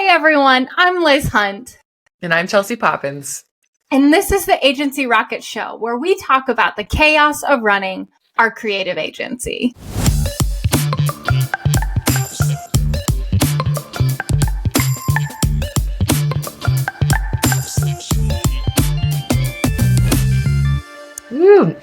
everyone, I'm Liz Hunt. And I'm Chelsea Poppins. And this is the Agency Rocket Show, where we talk about the chaos of running our creative agency. Woo.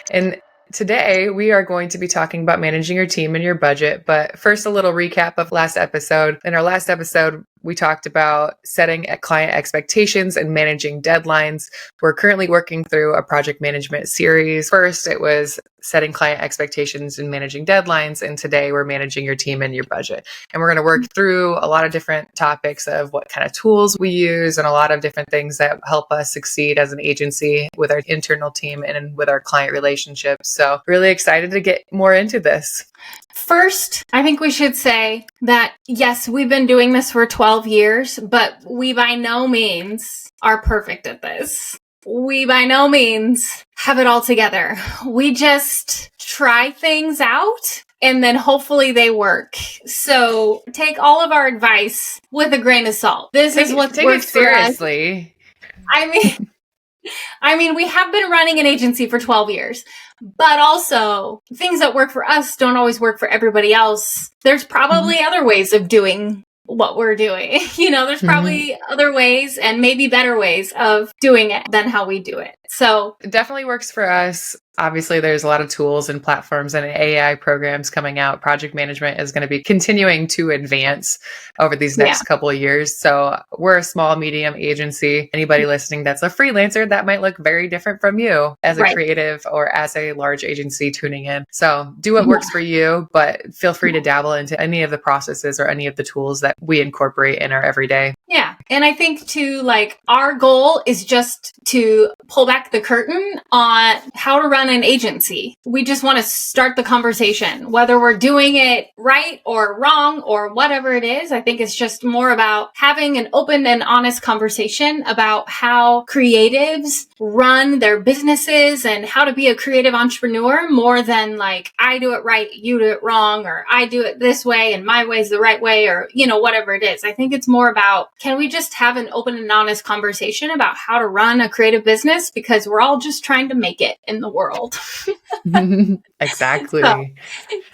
And today we are going to be talking about managing your team and your budget. But first, a little recap of last episode. In our last episode, we talked about setting client expectations and managing deadlines. We're currently working through a project management series. First, it was setting client expectations and managing deadlines. And today we're managing your team and your budget. And we're going to work through a lot of different topics of what kind of tools we use and a lot of different things that help us succeed as an agency with our internal team and with our client relationships. So really excited to get more into this. First, I think we should say that, yes, we've been doing this for 12 years, but we by no means are perfect at this. We by no means have it all together. We just try things out and then hopefully they work. So take all of our advice with a grain of salt. This is what works for us. Seriously. I mean, we have been running an agency for 12 years, but also things that work for us don't always work for everybody else. There's probably other ways of doing what we're doing. There's probably other ways and maybe better ways of doing it than how we do it. So it definitely works for us. Obviously, there's a lot of tools and platforms and AI programs coming out. Project management is going to be continuing to advance over these next couple of years. So we're a small, medium agency. Anybody listening that's a freelancer, that might look very different from you as a creative or as a large agency tuning in. So do what works for you, but feel free to dabble into any of the processes or any of the tools that we incorporate in our everyday. Yeah. And I think too, our goal is just to pull back the curtain on how to run an agency. We just want to start the conversation, whether we're doing it right or wrong or whatever it is. I think it's just more about having an open and honest conversation about how creatives run their businesses and how to be a creative entrepreneur more than I do it right, you do it wrong, or I do it this way and my way is the right way, or, whatever it is. I think it's more about, can we just have an open and honest conversation about how to run a creative business? Because we're all just trying to make it in the world. Exactly. So,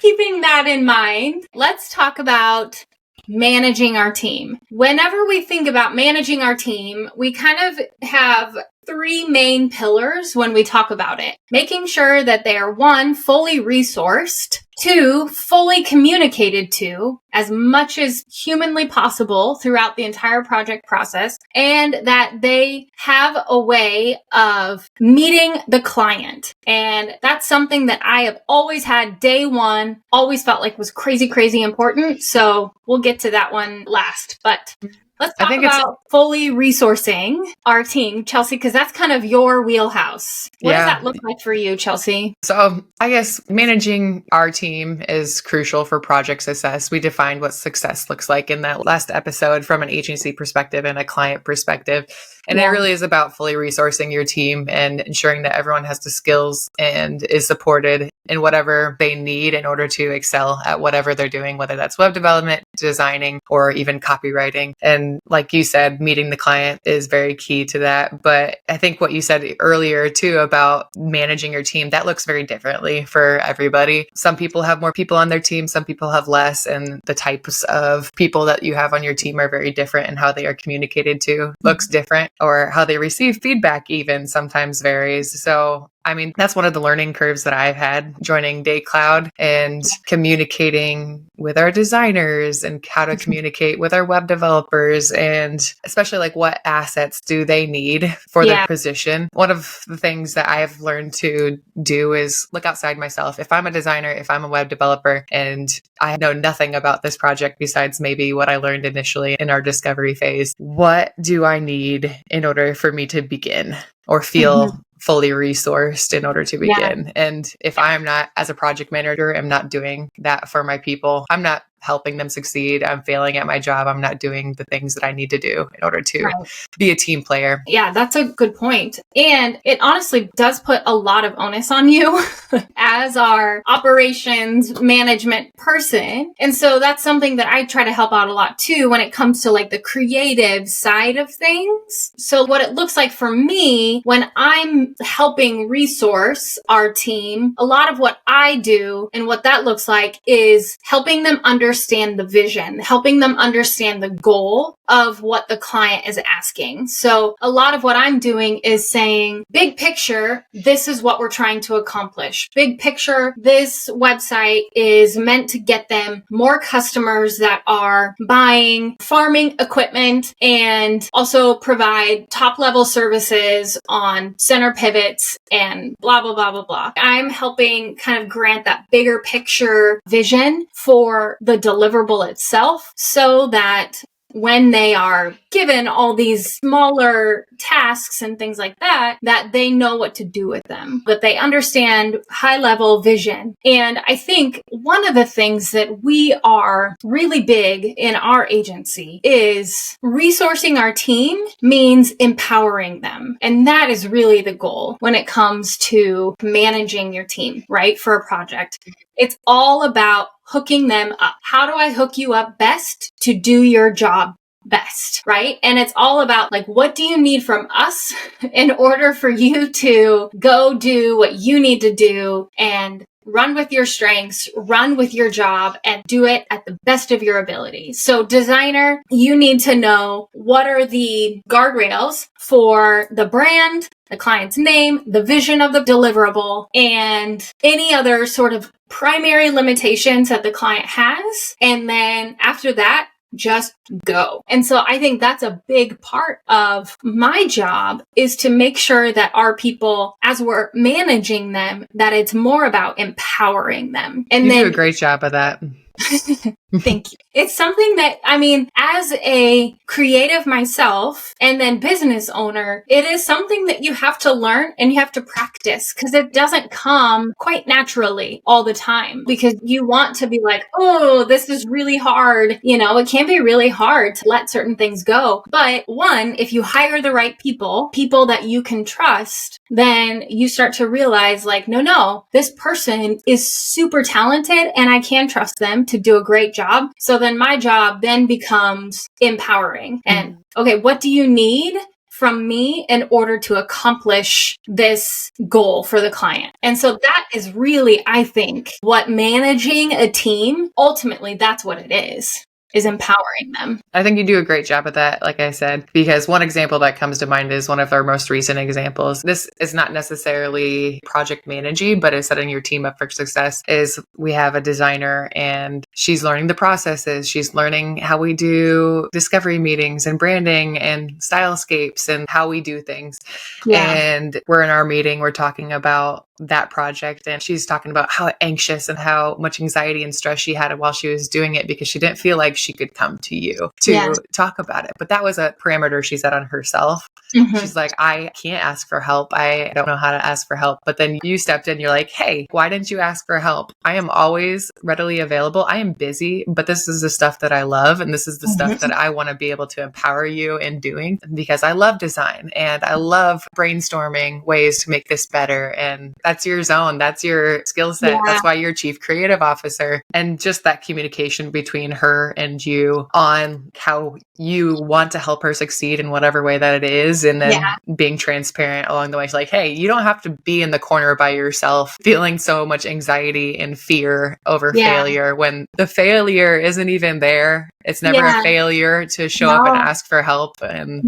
keeping that in mind, let's talk about managing our team. Whenever we think about managing our team, we kind of have three main pillars when we talk about it. Making sure that they are, one, fully resourced, two, fully communicated to as much as humanly possible throughout the entire project process, and that they have a way of meeting the client. And that's something that I have always had day one, always felt like was crazy, crazy important. So we'll get to that one last, but let's talk about fully resourcing our team, Chelsea, because that's kind of your wheelhouse. What does that look like for you, Chelsea? So I guess managing our team is crucial for project success. We defined what success looks like in that last episode from an agency perspective and a client perspective. And it really is about fully resourcing your team and ensuring that everyone has the skills and is supported in whatever they need in order to excel at whatever they're doing, whether that's web development, designing, or even copywriting. And like you said, meeting the client is very key to that. But I think what you said earlier too about managing your team, that looks very differently for everybody. Some people have more people on their team, some people have less, and the types of people that you have on your team are very different, and how they are communicated to looks different, or how they receive feedback even sometimes varies. So I mean, that's one of the learning curves that I've had joining DayCloud and communicating with our designers and how to communicate with our web developers, and especially what assets do they need for their position. One of the things that I have learned to do is look outside myself. If I'm a designer, if I'm a web developer, and I know nothing about this project besides maybe what I learned initially in our discovery phase, what do I need in order for me to begin or feel fully resourced in order to begin? And if I'm not, as a project manager, I'm not doing that for my people, I'm not helping them succeed. I'm failing at my job. I'm not doing the things that I need to do in order to Right. be a team player. Yeah, that's a good point. And it honestly does put a lot of onus on you as our operations management person. And so that's something that I try to help out a lot too when it comes to like the creative side of things. So what it looks like for me when I'm helping resource our team, a lot of what I do and what that looks like is helping them understand the vision, helping them understand the goal of what the client is asking. So a lot of what I'm doing is saying, big picture, this is what we're trying to accomplish. Big picture, this website is meant to get them more customers that are buying farming equipment and also provide top level services on center pivots and blah, blah, blah, blah, blah. I'm helping kind of grant that bigger picture vision for the deliverable itself so that when they are given all these smaller tasks and things like that, that they know what to do with them, that they understand high level vision. And I think one of the things that we are really big in our agency is resourcing our team means empowering them. And that is really the goal when it comes to managing your team, right? For a project. It's all about hooking them up. How do I hook you up best to do your job best, right? And it's all about like, what do you need from us in order for you to go do what you need to do and run with your strengths, run with your job, and do it at the best of your ability. So designer, you need to know what are the guardrails for the brand, the client's name, the vision of the deliverable, and any other sort of primary limitations that the client has. And then after that, just go. And so I think that's a big part of my job is to make sure that our people, as we're managing them, that it's more about empowering them. And you then do a great job of that. Thank you. It's something that, I mean, as a creative myself and then business owner, it is something that you have to learn and you have to practice because it doesn't come quite naturally all the time because you want to be like, oh, this is really hard. You know, it can be really hard to let certain things go. But one, if you hire the right people that you can trust, then you start to realize like, no, this person is super talented and I can trust them to do a great job. So then my job then becomes empowering. And okay, what do you need from me in order to accomplish this goal for the client? And so that is really, I think, what managing a team, ultimately, that's what it is empowering them. I think you do a great job of that, like I said, because one example that comes to mind is one of our most recent examples. This is not necessarily project managing, but is setting your team up for success is we have a designer and she's learning the processes. She's learning how we do discovery meetings and branding and stylescapes and how we do things. Yeah. And we're in our meeting, we're talking about that project and she's talking about how anxious and how much anxiety and stress she had while she was doing it because she didn't feel like she could come to you to talk about it. But that was a parameter she set on herself. Mm-hmm. She's like, I can't ask for help. I don't know how to ask for help. But then you stepped in, you're like, hey, why didn't you ask for help? I am always readily available. I am busy, but this is the stuff that I love. And this is the stuff that I want to be able to empower you in doing because I love design and I love brainstorming ways to make this better. And that's your zone. That's your skill set. Yeah. That's why you're chief creative officer. And just that communication between her and you on how you want to help her succeed in whatever way that it is. And then being transparent along the way. It's like, hey, you don't have to be in the corner by yourself, feeling so much anxiety and fear over failure when the failure isn't even there. It's never a failure to show up and ask for help. And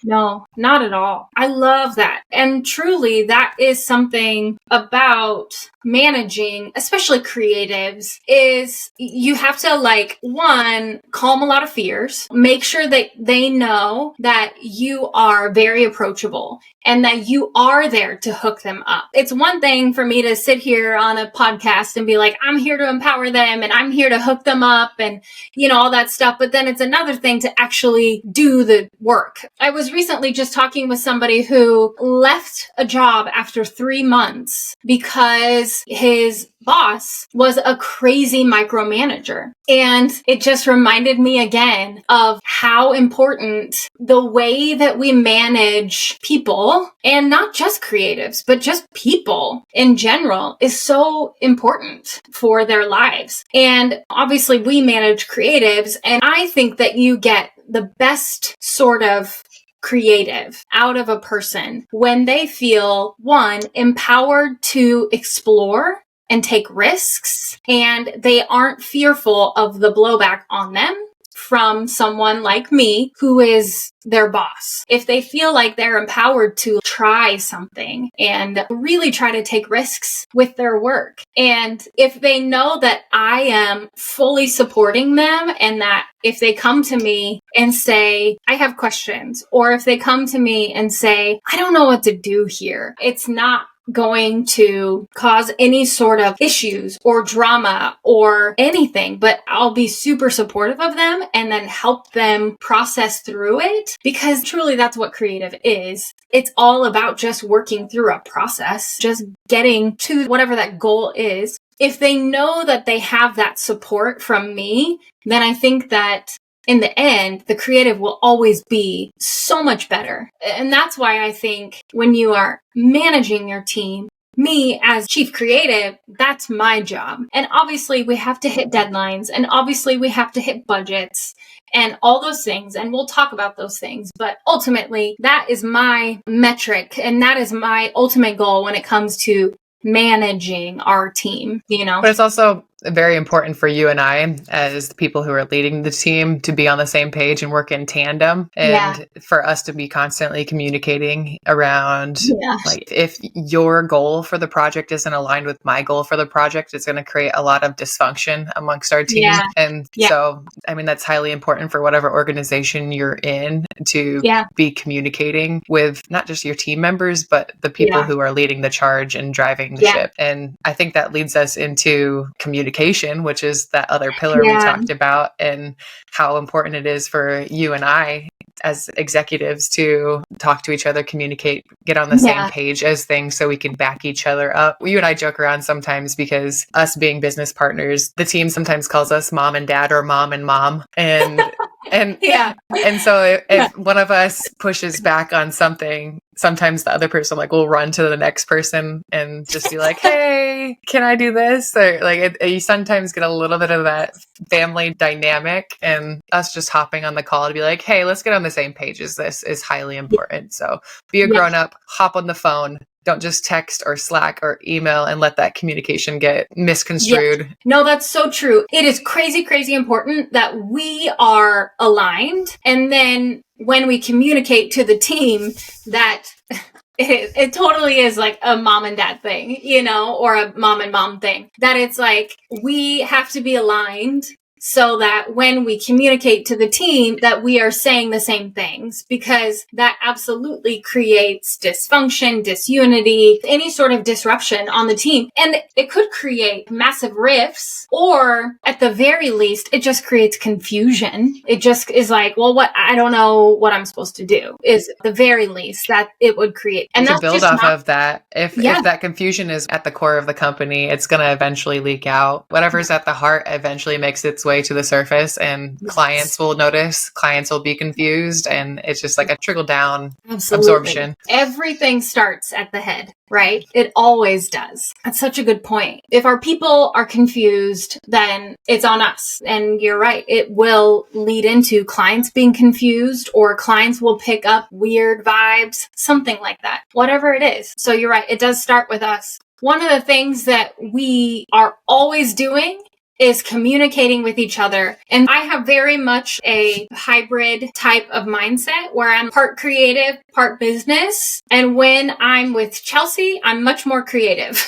No, not at all. I love that. And truly, that is something about managing, especially creatives, is you have to like, one, calm a lot of fears, make sure that they know that you are very approachable and that you are there to hook them up. It's one thing for me to sit here on a podcast and be like, I'm here to empower them and I'm here to hook them up and, you know, all that stuff. But then it's another thing to actually do the work. I was recently just talking with somebody who left a job after 3 months because his boss was a crazy micromanager. And it just reminded me again of how important the way that we manage people, and not just creatives, but just people in general, is so important for their lives. And obviously we manage creatives, and I think that you get the best sort of creative out of a person when they feel, one, empowered to explore and take risks, and they aren't fearful of the blowback on them from someone like me who is their boss. If they feel like they're empowered to try something and really try to take risks with their work, and if they know that I am fully supporting them, and that if they come to me and say, I have questions, or if they come to me and say, I don't know what to do here, it's not going to cause any sort of issues or drama or anything, but I'll be super supportive of them and then help them process through it, because truly that's what creative is. It's all about just working through a process, just getting to whatever that goal is. If they know that they have that support from me, then I think that in the end, the creative will always be so much better. And that's why I think when you are managing your team, me as chief creative, that's my job. And obviously we have to hit deadlines, and obviously we have to hit budgets and all those things. And we'll talk about those things. But ultimately, that is my metric, and that is my ultimate goal when it comes to managing our team, you know? But it's also very important for you and I, as the people who are leading the team, to be on the same page and work in tandem, and for us to be constantly communicating around, like, if your goal for the project isn't aligned with my goal for the project, it's going to create a lot of dysfunction amongst our team. And so, I mean, that's highly important for whatever organization you're in, to be communicating with not just your team members, but the people who are leading the charge and driving the ship. And I think that leads us into communication, which is that other pillar we talked about, and how important it is for you and I as executives to talk to each other, communicate, get on the same page as things, so we can back each other up. You and I joke around sometimes, because us being business partners, the team sometimes calls us mom and dad, or mom and mom. And and so if one of us pushes back on something, sometimes the other person will run to the next person and just be like, hey, can I do this? Or you sometimes get a little bit of that family dynamic, and us just hopping on the call to be like, hey, let's get on the same page as this is highly important. So be a grown up, hop on the phone. Don't just text or Slack or email and let that communication get misconstrued. No, that's so true. It is crazy, crazy important that we are aligned. And then when we communicate to the team, that it totally is like a mom and dad thing, or a mom and mom thing. That it's like, we have to be aligned, so that when we communicate to the team, that we are saying the same things, because that absolutely creates dysfunction, disunity, any sort of disruption on the team. And it could create massive rifts, or at the very least, it just creates confusion. It just is like, well, I don't know what I'm supposed to do, is the very least that it would create. And to build off of that, if that confusion is at the core of the company, it's going to eventually leak out. Whatever's at the heart eventually makes its way to the surface, and clients will notice, clients will be confused, and it's just like a trickle down absorption. Everything starts at the head, right? It always does. That's such a good point. If our people are confused, then it's on us. And you're right. It will lead into clients being confused, or clients will pick up weird vibes, something like that, whatever it is. So you're right. It does start with us. One of the things that we are always doing is communicating with each other. And I have very much a hybrid type of mindset, where I'm part creative, part business. And when I'm with Chelsea, I'm much more creative.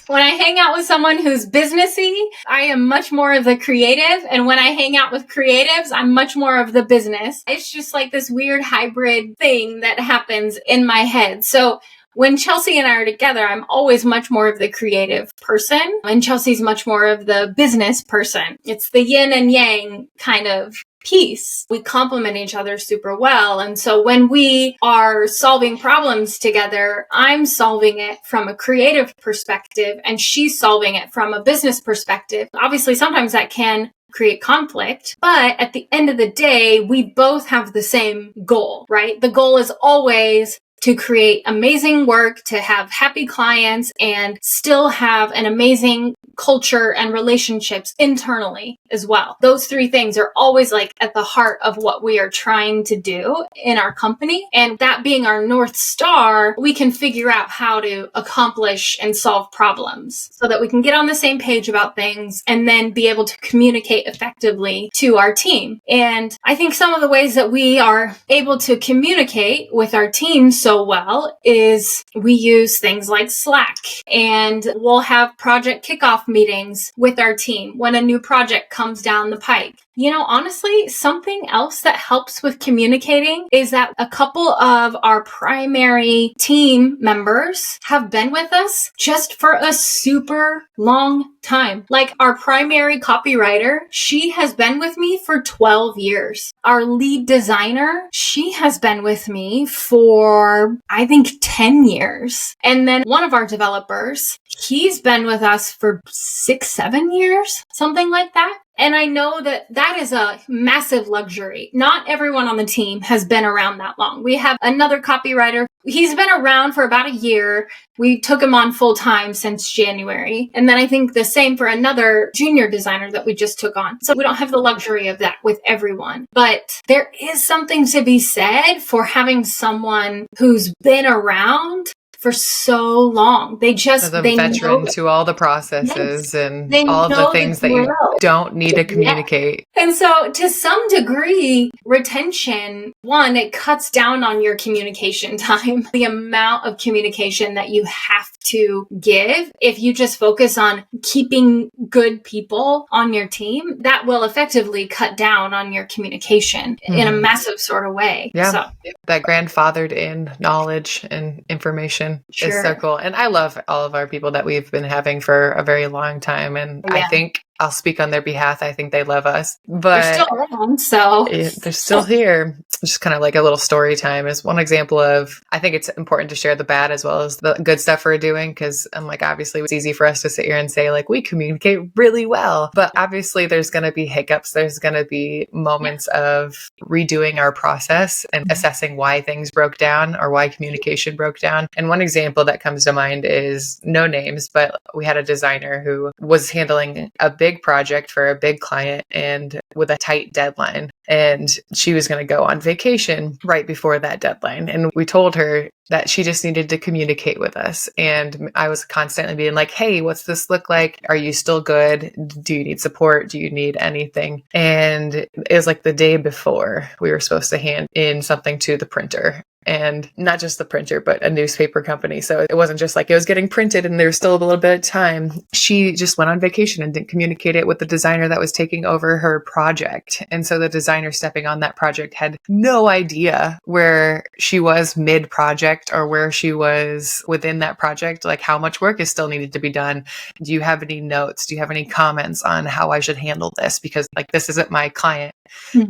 When I hang out with someone who's businessy, I am much more of the creative. And when I hang out with creatives, I'm much more of the business. It's just like this weird hybrid thing that happens in my head. So when Chelsea and I are together, I'm always much more of the creative person, and Chelsea's much more of the business person. It's the yin and yang kind of Peace. We complement each other super well. And so when we are solving problems together, I'm solving it from a creative perspective and she's solving it from a business perspective. Obviously, sometimes that can create conflict, but at the end of the day, we both have the same goal, right? The goal is always to create amazing work, to have happy clients, and still have an amazing culture and relationships internally as well. Those three things are always like at the heart of what we are trying to do in our company. And that being our North Star, we can figure out how to accomplish and solve problems so that we can get on the same page about things and then be able to communicate effectively to our team. And I think some of the ways that we are able to communicate with our team so well is we use things like Slack, and we'll have project kickoff meetings with our team when a new project comes down the pike. You know, honestly, something else that helps with communicating is that a couple of our primary team members have been with us just for a super long time. Like our primary copywriter, she has been with me for 12 years. Our lead designer, she has been with me for, I think, 10 years. And then one of our developers, he's been with us for 6-7 years, something like that. And I know that that is a massive luxury. Not everyone on the team has been around that long. We have another copywriter. He's been around for about a year. We took him on full time since January. And then I think the same for another junior designer that we just took on. So we don't have the luxury of that with everyone. But there is something to be said for having someone who's been around for so long. They veteran to all the processes and all of the things that you don't need to communicate. Yeah. And so to some degree, retention, one, it cuts down on your communication time, the amount of communication that you have to give. If you just focus on keeping good people on your team, that will effectively cut down on your communication in a massive sort of way. Yeah. So that grandfathered in knowledge and information is so cool. And I love all of our people that we've been having for a very long time. And I think I'll speak on their behalf. I think they love us, but they're still around, so they're still here. Just kind of like a little story time is one example of, I think it's important to share the bad as well as the good stuff we're doing. Cause I'm like, obviously it's easy for us to sit here and say like, we communicate really well, but obviously there's going to be hiccups. There's going to be moments of redoing our process and assessing why things broke down or why communication broke down. And one example that comes to mind is no names, but we had a designer who was handling a big project for a big client and with a tight deadline. And she was going to go on vacation right before that deadline. And we told her that she just needed to communicate with us. And I was constantly being like, hey, what's this look like? Are you still good? Do you need support? Do you need anything? And it was like the day before we were supposed to hand in something to the printer. And not just the printer, but a newspaper company. So it wasn't just like it was getting printed and there was still a little bit of time. She just went on vacation and didn't communicate it with the designer that was taking over her project. And so the designer stepping on that project had no idea where she was mid-project or where she was within that project, like how much work is still needed to be done. Do you have any notes? Do you have any comments on how I should handle this? Because like this isn't my client.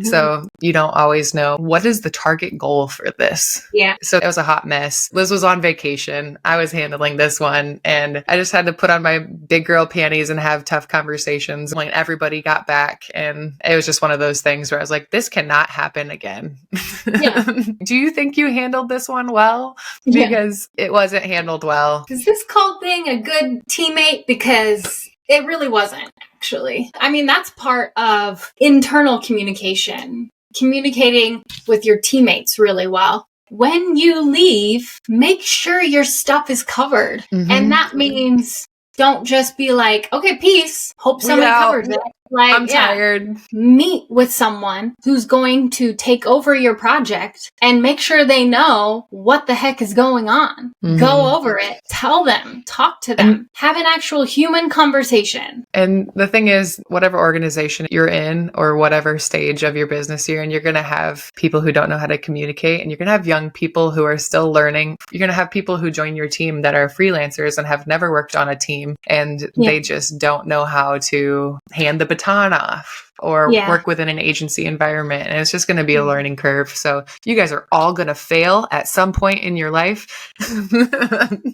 So you don't always know what is the target goal for this. Yeah. So it was a hot mess. Liz was on vacation. I was handling this one and I just had to put on my big girl panties and have tough conversations when everybody got back. And it was just one of those things where I was like, this cannot happen again. Yeah. Do you think you handled this one well? Because it wasn't handled well. Is this called being a good teammate? Because it really wasn't, actually. I mean, that's part of internal communication, communicating with your teammates really well. When you leave, make sure your stuff is covered. And that means don't just be like, okay, peace. Hope somebody covers it. Like, I'm tired. Meet with someone who's going to take over your project and make sure they know what the heck is going on. Go over it. Tell them. Talk to them. Have an actual human conversation. And the thing is, whatever organization you're in or whatever stage of your business you're in, you're going to have people who don't know how to communicate, and you're going to have young people who are still learning. You're going to have people who join your team that are freelancers and have never worked on a team, and they just don't know how to hand the baton off. or work within an agency environment. And it's just going to be a learning curve. So you guys are all going to fail at some point in your life.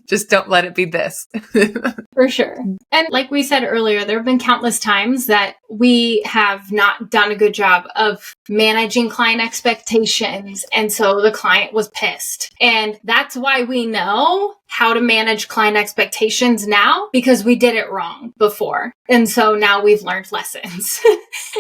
Just don't let it be this. For sure. And like we said earlier, there have been countless times that we have not done a good job of managing client expectations. And so the client was pissed. And that's why we know how to manage client expectations now, because we did it wrong before. And so now we've learned lessons.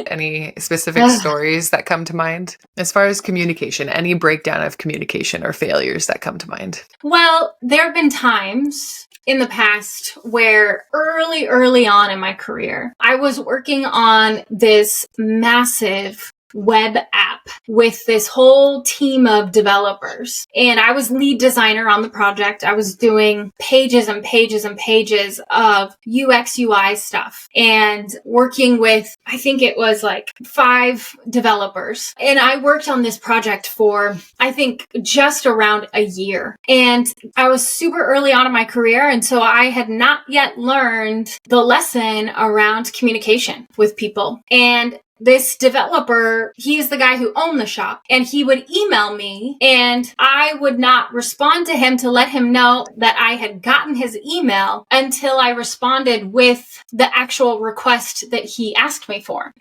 Any specific stories that come to mind as far as communication, any breakdown of communication or failures that come to mind? Well, there have been times in the past where early on in my career, I was working on this massive web app with this whole team of developers. And I was lead designer on the project. I was doing pages and pages and pages of UX UI stuff and working with, I think it was like 5 developers. And I worked on this project for, I think, just around a year. And I was super early on in my career. And so I had not yet learned the lesson around communication with people. And this developer, he's the guy who owned the shop, and he would email me and I would not respond to him to let him know that I had gotten his email until I responded with the actual request that he asked me for.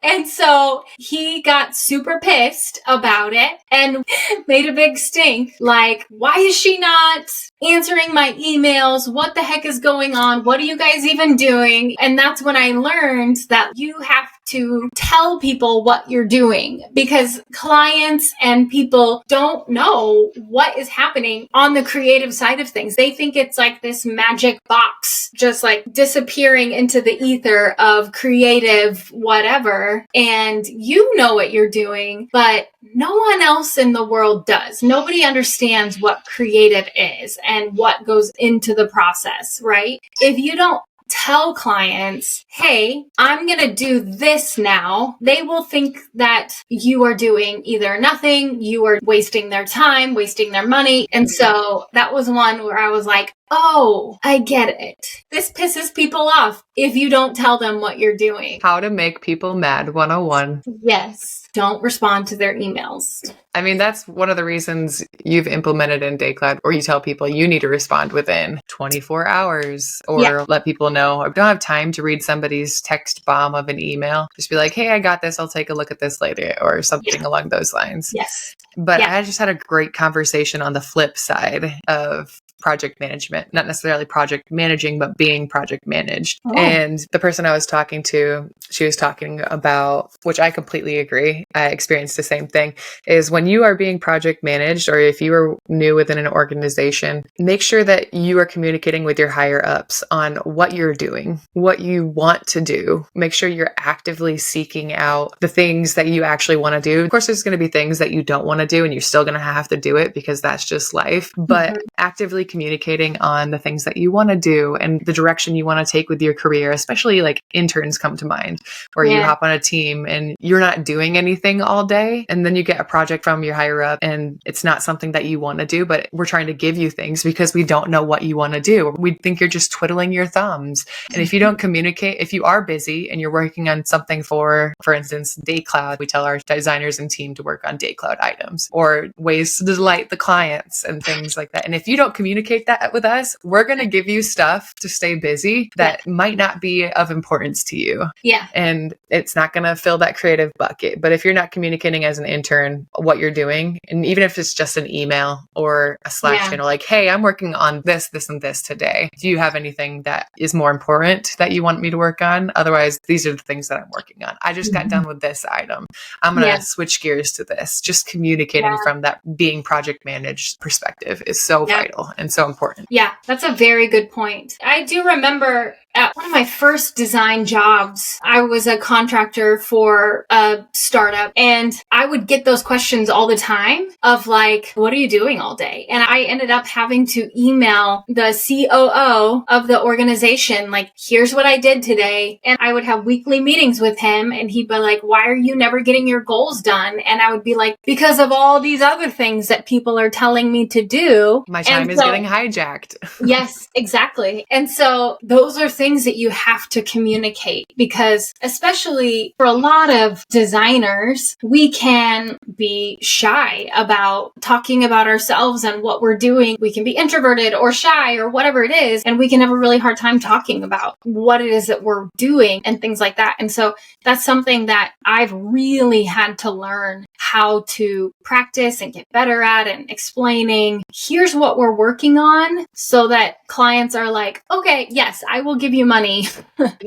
And so he got super pissed about it and made a big stink. Like, why is she not answering my emails? What the heck is going on? What are you guys even doing? And that's when I learned that you have to tell people what you're doing, because clients and people don't know what is happening on the creative side of things. They think it's like this magic box, just like disappearing into the ether of creative whatever. And you know what you're doing, but no one else in the world does. Nobody understands what creative is and what goes into the process, right? If you don't tell clients, hey, I'm going to do this now, they will think that you are doing either nothing, you are wasting their time, wasting their money. And so that was one where I was like, oh, I get it. This pisses people off if you don't tell them what you're doing. How to make people mad 101. Yes. Don't respond to their emails. I mean, that's one of the reasons you've implemented in DayCloud, or you tell people you need to respond within 24 hours, or let people know, I don't have time to read somebody's text bomb of an email. Just be like, hey, I got this. I'll take a look at this later, or something along those lines. Yes. But I just had a great conversation on the flip side of project management, not necessarily project managing, but being project managed. Oh. And the person I was talking to, she was talking about, which I completely agree, I experienced the same thing, is when you are being project managed, or if you are new within an organization, make sure that you are communicating with your higher ups on what you're doing, what you want to do. Make sure you're actively seeking out the things that you actually want to do. Of course, there's going to be things that you don't want to do, and you're still going to have to do it because that's just life. But actively communicating on the things that you want to do and the direction you want to take with your career, especially like interns come to mind, where you hop on a team and you're not doing anything all day, and then you get a project from your higher up and it's not something that you want to do, but we're trying to give you things because we don't know what you want to do. We think you're just twiddling your thumbs. And if you don't communicate, if you are busy and you're working on something for instance, DayCloud, we tell our designers and team to work on DayCloud items or ways to delight the clients and things like that. And if you don't communicate that with us, we're going to give you stuff to stay busy that might not be of importance to you. Yeah. And it's not going to fill that creative bucket. But if you're not communicating as an intern what you're doing, and even if it's just an email or a Slack channel, like, hey, I'm working on this, this, and this today. Do you have anything that is more important that you want me to work on? Otherwise, these are the things that I'm working on. I just got done with this item. I'm going to switch gears to this. Just communicating from that being project managed perspective is so vital and so important. Yeah, that's a very good point. I do remember at one of my first design jobs, I was a contractor for a startup, and I would get those questions all the time of like, what are you doing all day? And I ended up having to email the COO of the organization, like, here's what I did today. And I would have weekly meetings with him, and he'd be like, why are you never getting your goals done? And I would be like, because of all these other things that people are telling me to do. My time is getting hijacked. Yes, exactly. And so those are things things that you have to communicate, because especially for a lot of designers, we can be shy about talking about ourselves and what we're doing. We can be introverted or shy or whatever it is, and we can have a really hard time talking about what it is that we're doing and things like that. And so that's something that I've really had to learn how to practice and get better at, and explaining, here's what we're working on, so that clients are like, okay, yes, I will give you money.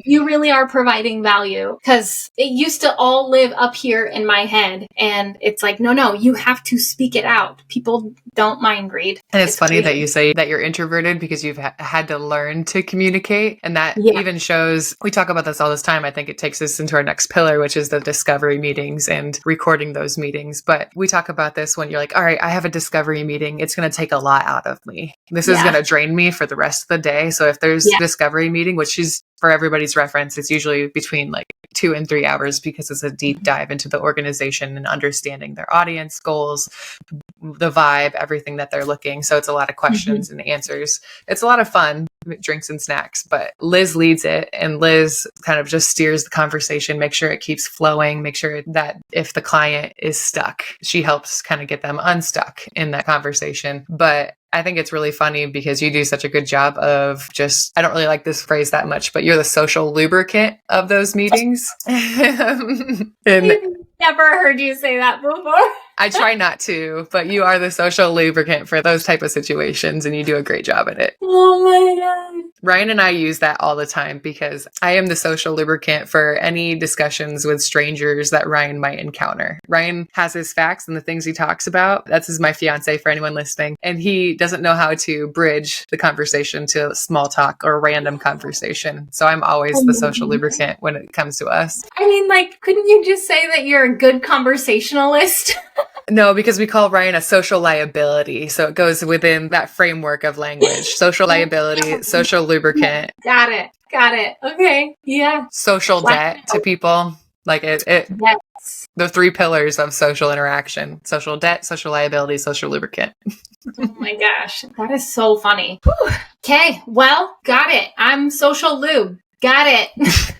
You really are providing value. Because it used to all live up here in my head. And it's like, no, you have to speak it out. People don't mind read. And it's funny that you say that you're introverted, because you've had to learn to communicate. And that even shows, we talk about this all this time. I think it takes us into our next pillar, which is the discovery meetings and recording those meetings. But we talk about this when you're like, all right, I have a discovery meeting. It's going to take a lot out of me. This is going to drain me for the rest of the day. So if there's a discovery meeting, which is, for everybody's reference, it's usually between like 2 and 3 hours, because it's a deep dive into the organization and understanding their audience goals, the vibe, everything that they're looking. So it's a lot of questions and answers. It's a lot of fun, drinks and snacks, but Liz leads it, and Liz kind of just steers the conversation, make sure it keeps flowing, make sure that if the client is stuck, she helps kind of get them unstuck in that conversation. But I think it's really funny because you do such a good job of just, I don't really like this phrase that much, but you're the social lubricant of those meetings. And never heard you say that before. I try not to, but you are the social lubricant for those type of situations, and you do a great job at it. Oh my God. Ryan and I use that all the time, because I am the social lubricant for any discussions with strangers that Ryan might encounter. Ryan has his facts and the things he talks about. That's my fiance, for anyone listening. And he doesn't know how to bridge the conversation to small talk or random conversation. So I'm always the social lubricant when it comes to us. I mean, like, couldn't you just say that you're a good conversationalist? No, because we call Ryan a social liability. So it goes within that framework of language. Social liability, social lubricant. Got it. Okay. Yeah. Social debt to people. Like Yes. The 3 pillars of social interaction: social debt, social liability, social lubricant. Oh my gosh. That is so funny. Okay. Well, got it. I'm social lube. Got it.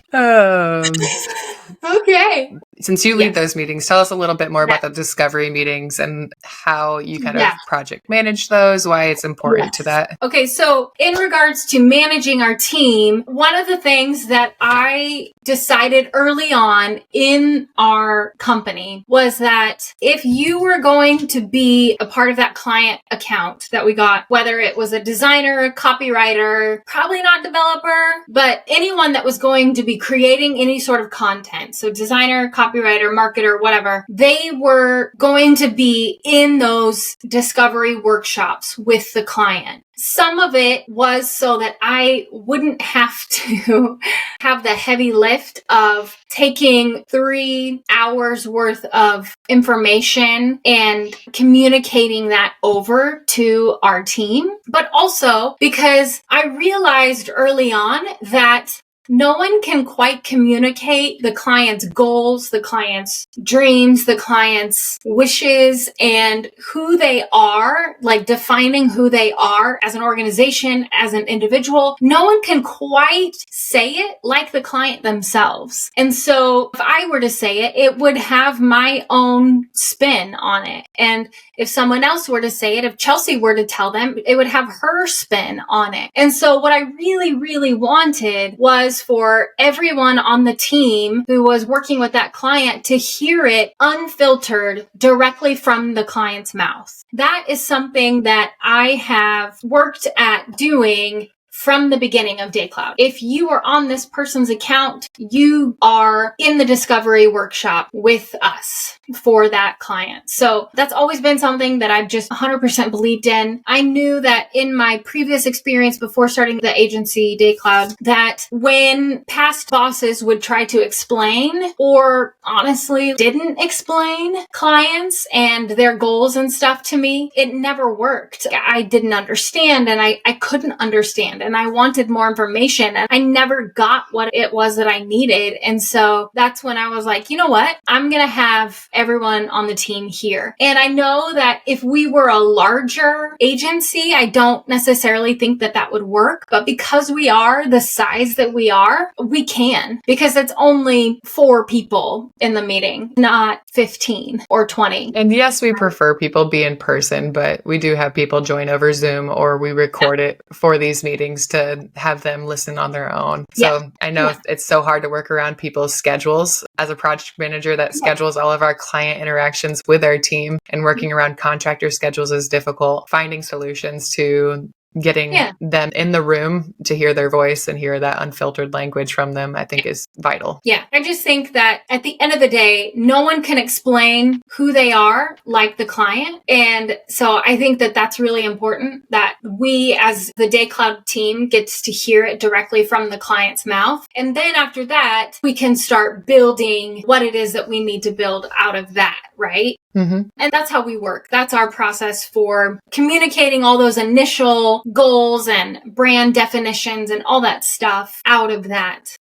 Okay. Since you lead those meetings, tell us a little bit more about the discovery meetings and how you kind of project manage those, why it's important to that. Okay, so in regards to managing our team, one of the things that I decided early on in our company was that if you were going to be a part of that client account that we got, whether it was a designer, a copywriter, probably not developer, but anyone that was going to be creating any sort of content, so designer, copywriter, marketer, whatever, they were going to be in those discovery workshops with the client. Some of it was so that I wouldn't have to have the heavy lift of taking 3 hours worth of information and communicating that over to our team, but also because I realized early on that no one can quite communicate the client's goals, the client's dreams, the client's wishes, and who they are, like defining who they are as an organization, as an individual. No one can quite say it like the client themselves. And so if I were to say it, it would have my own spin on it. And if someone else were to say it, if Chelsea were to tell them, it would have her spin on it. And so what I really, really wanted was for everyone on the team who was working with that client to hear it unfiltered directly from the client's mouth. That is something that I have worked at doing from the beginning of DayCloud. If you are on this person's account, you are in the discovery workshop with us for that client. So that's always been something that I've just 100% believed in. I knew that in my previous experience before starting the agency DayCloud, that when past bosses would try to explain, or honestly didn't explain, clients and their goals and stuff to me, it never worked. I didn't understand, and I couldn't understand behind and I wanted more information and I never got what it was that I needed. And so that's when I was like, you know what? I'm going to have everyone on the team here. And I know that if we were a larger agency, I don't necessarily think that that would work. But because we are the size that we are, we can, because it's only 4 people in the meeting, not 15 or 20. And yes, we prefer people be in person, but we do have people join over Zoom, or we record it for these meetings to have them listen on their own. So I know it's so hard to work around people's schedules. As a project manager that schedules all of our client interactions with our team, and working around contractor schedules is difficult. Finding solutions to getting them in the room to hear their voice and hear that unfiltered language from them, I think is vital. Yeah. I just think that at the end of the day, no one can explain who they are like the client. And so I think that that's really important, that we as the DayCloud team gets to hear it directly from the client's mouth. And then after that, we can start building what it is that we need to build out of that, right? Mm-hmm. And that's how we work. That's our process for communicating all those initial goals and brand definitions and all that stuff out of that.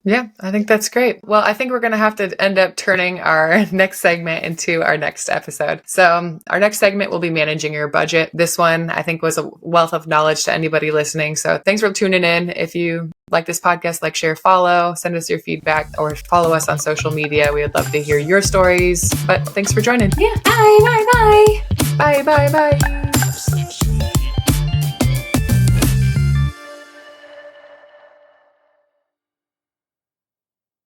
Yeah, I think that's great. Well, I think we're going to have to end up turning our next segment into our next episode. So our next segment will be managing your budget. This one, I think, was a wealth of knowledge to anybody listening. So thanks for tuning in. If you like this podcast, like, share, follow, send us your feedback, or follow us on social media. We would love to hear your stories. But thanks for joining. Yeah. Bye, bye, bye. Bye, bye, bye.